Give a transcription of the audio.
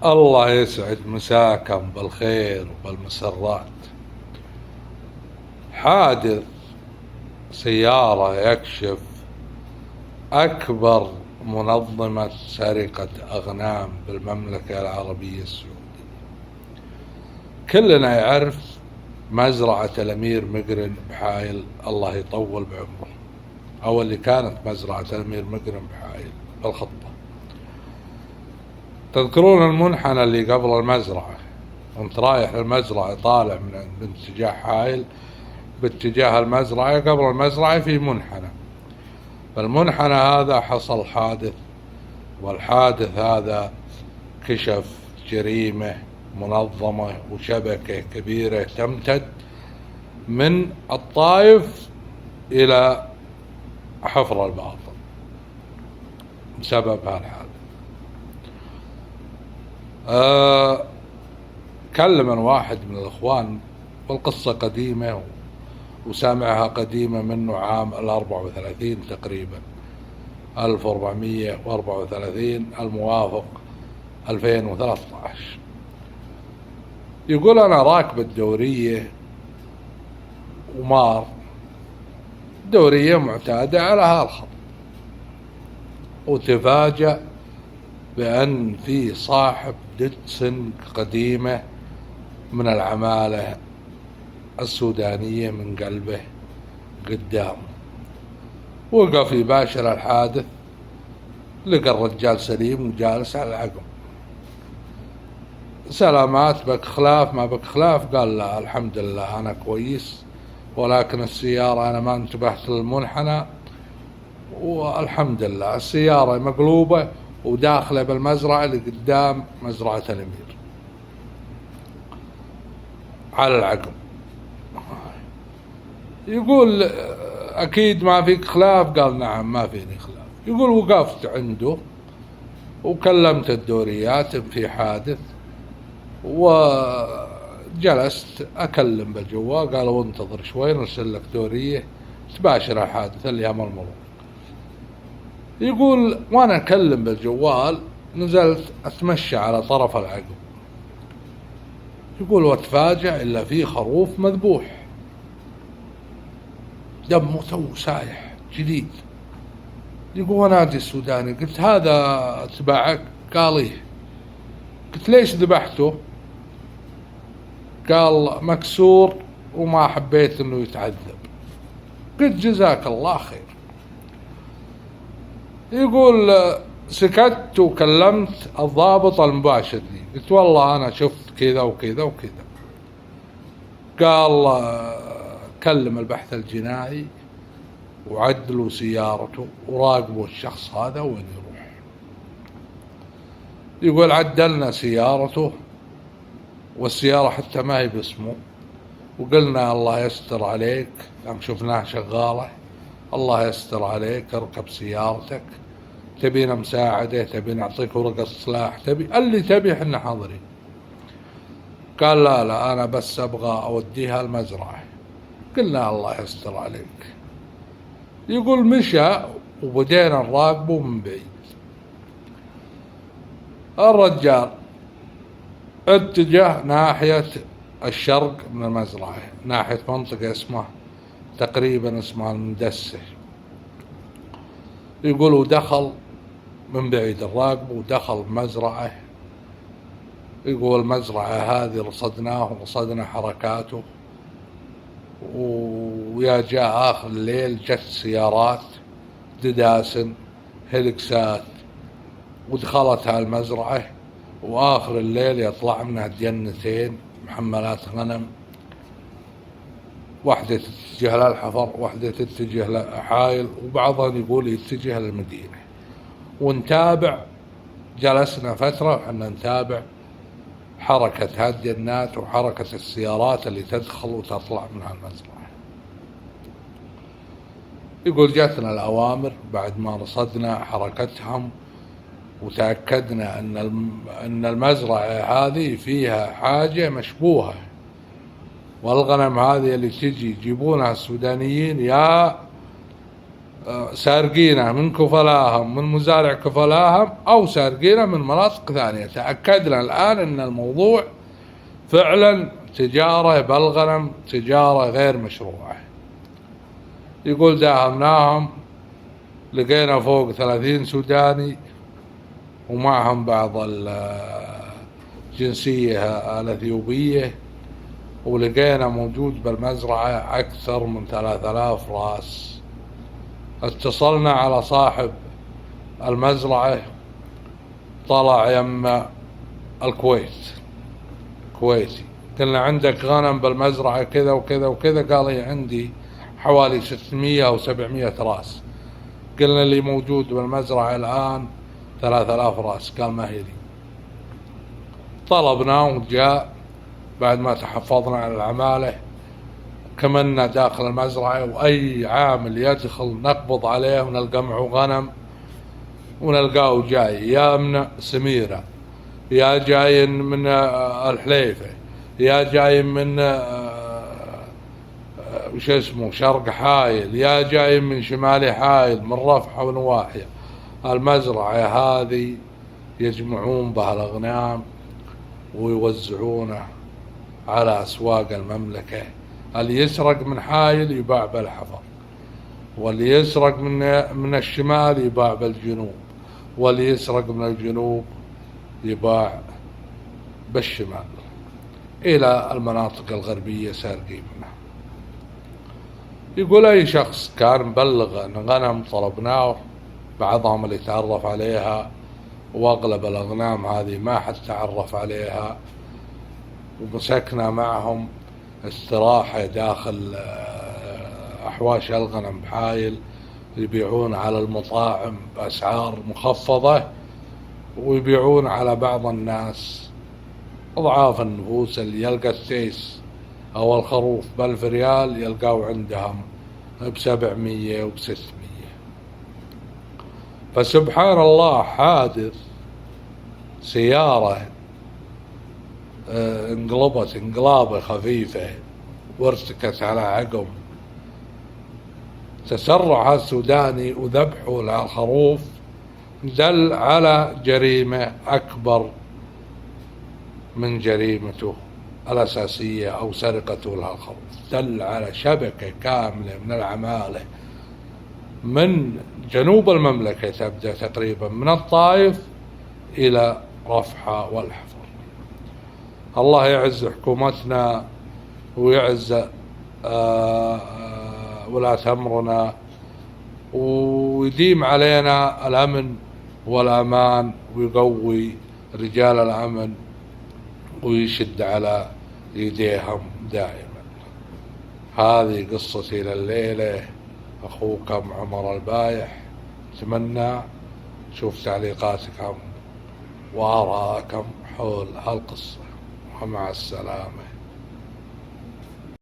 الله يسعد مساكم بالخير وبالمسرات. حادث سيارة يكشف أكبر منظمة سرقة أغنام بالمملكة العربية السعودية. كلنا يعرف مزرعة الأمير مقرن بحايل، الله يطول بعمره، أو اللي كانت مزرعة الأمير مقرن بحايل بالخطة. تذكرون المنحنى اللي قبل المزرعة؟ انت رايح للمزرعة طالع من اتجاه حايل باتجاه المزرعة، قبل المزرعة في منحنى. فالمنحنى هذا حصل حادث، والحادث هذا كشف جريمة منظمة وشبكة كبيرة تمتد من الطائف إلى حفر الباطن بسبب هالحادث. كلمنا واحد من الإخوان، والقصة قديمة وسامعها قديمة، منه عام 34 تقريبا، 1434 الموافق 2013. يقول أنا راكب الدورية ومار، دورية معتادة على هالخط، وتفاجأ بأن في صاحب دتسن قديمة من العمالة السودانية من قلبه قدامه. وقف يباشر الحادث، لقى الرجال سليم وجالس على العقب. سلامات، بك خلاف ما بك خلاف؟ قال لا الحمد لله أنا كويس، ولكن السيارة أنا ما انتبهت للمنحنى، والحمد لله السيارة مقلوبة وداخلة بالمزرعة اللي قدام مزرعة الأمير على العقب. يقول أكيد ما فيك خلاف؟ قال نعم ما فيني خلاف. يقول وقفت عنده وكلمت الدوريات في حادث، وجلست أكلم بالجوال، قالوا انتظر شوي نرسل لك دورية تباشر الحادث اللي هم المرور. يقول وأنا أكلم بالجوال نزلت أتمشى على طرف العقب، يقول واتفاجأ إلا في خروف مذبوح دمه تو سايح جديد. يقول نادي السوداني، قلت هذا تبعك؟ قال إيه. قلت ليش ذبحته؟ قال مكسور وما حبيت انه يتعذب. قلت جزاك الله خير. يقول سكت وكلمت الضابط المباشر لي، قلت والله انا شفت كذا وكذا وكذا. قال كلم البحث الجنائي وعدلوا سيارته وراقبوا الشخص هذا وين يروح. يقول عدلنا سيارته، والسيارة حتى ما هي باسمه، وقلنا الله يستر عليك، لما شفناه شغالة الله يستر عليك اركب سيارتك، تبينا مساعدة، تبي نعطيك ورقة سلاح، تبي اللي تبي احنا حاضرين. قال لا أنا بس أبغى أوديها المزرعة. قلنا الله يستر عليك. يقول مشى وبدينا نراقبه من بعيد. الرجال اتجه ناحية الشرق من المزرعة، ناحية منطقة تقريبا اسمها المندسة. يقول ودخل من بعيد الراقب ودخل مزرعة. يقول المزرعة هذه رصدناه ورصدنا حركاته، ويا جاء آخر الليل جت سيارات دداسن هلكسات ودخلت هالمزرعة، وآخر الليل يطلع منها جنتين محملات غنم، واحدة تتجه للحفر واحدة تتجه لحايل، وبعضها يقول يتجه للمدينة. ونتابع، جلسنا فترة وحنا نتابع حركة هالجنات وحركة السيارات اللي تدخل وتطلع من هالمزرعة. يقول جاتنا الأوامر بعد ما رصدنا حركتهم وتأكدنا أن المزرعة هذه فيها حاجة مشبوهة، والغنم هذه اللي تجي يجيبونها السودانيين يا سارقينه من كفلاهم، من مزارع كفلاهم، أو سارقينه من مناطق ثانية. تأكدنا الآن أن الموضوع فعلا تجارة بالغنم، تجارة غير مشروعة. يقول داهمناهم، لقينا فوق 30 سوداني ومعهم بعض الجنسية الأثيوبية، ولقينا موجود بالمزرعة أكثر من 3000 رأس. اتصلنا على صاحب المزرعة، طلع يم الكويت، كويتي. قلنا عندك غنم بالمزرعة كذا وكذا وكذا؟ قال لي عندي حوالي 600 أو 700 رأس. قلنا اللي موجود بالمزرعة الآن 3000 رأس. قال ما هي لي. طلبناه وجاء، بعد ما تحفظنا على العمالة كملنا داخل المزرعة، وأي عامل يدخل نقبض عليه ونلقى معه غنم، ونلقاه جاي يا من سميرة، يا جاي من الحليفة، يا جاي من وش اسمه شرق حايل، يا جاي من شمالي حايل، من رفحة ونواحية. المزرعة هذه يجمعون بها الأغنام ويوزعونه على أسواق المملكة. اللي يسرق من حايل يباع بالحفر، واللي يسرق من الشمال يباع بالجنوب، واللي يسرق من الجنوب يباع بالشمال، إلى المناطق الغربية سارقين منها. يقول أي شخص كان مبلغ أن غنم طلبناه، بعضهم اللي تعرف عليها، وأغلب الأغنام هذه ما حد تعرف عليها، ومسكنا معهم استراحة داخل أحواش الغنم بحايل، يبيعون على المطاعم بأسعار مخفضة، ويبيعون على بعض الناس أضعاف النفوس. اللي يلقى السيس أو الخروف ب1000 ريال يلقاه عندهم ب700 وب600. فسبحان الله، حادث سيارة انقلبت انقلابة خفيفة وارتكت على عقب، تسرع السوداني وذبحه للخروف، دل على جريمة أكبر من جريمته الأساسية أو سرقته للخروف. دل على شبكة كاملة من العمالة من جنوب المملكة، تبدأ تقريبا من الطائف إلى رفحة والحفر. الله يعز حكومتنا ويعز ولاة أمرنا، ويديم علينا الأمن والأمان، ويقوي رجال الأمن ويشد على يديهم دائما. هذه قصتي لليلة، أخوكم عمر البايح. أتمنى شوف تعليقاتكم وآراءكم حول هالقصة، ومع السلامة.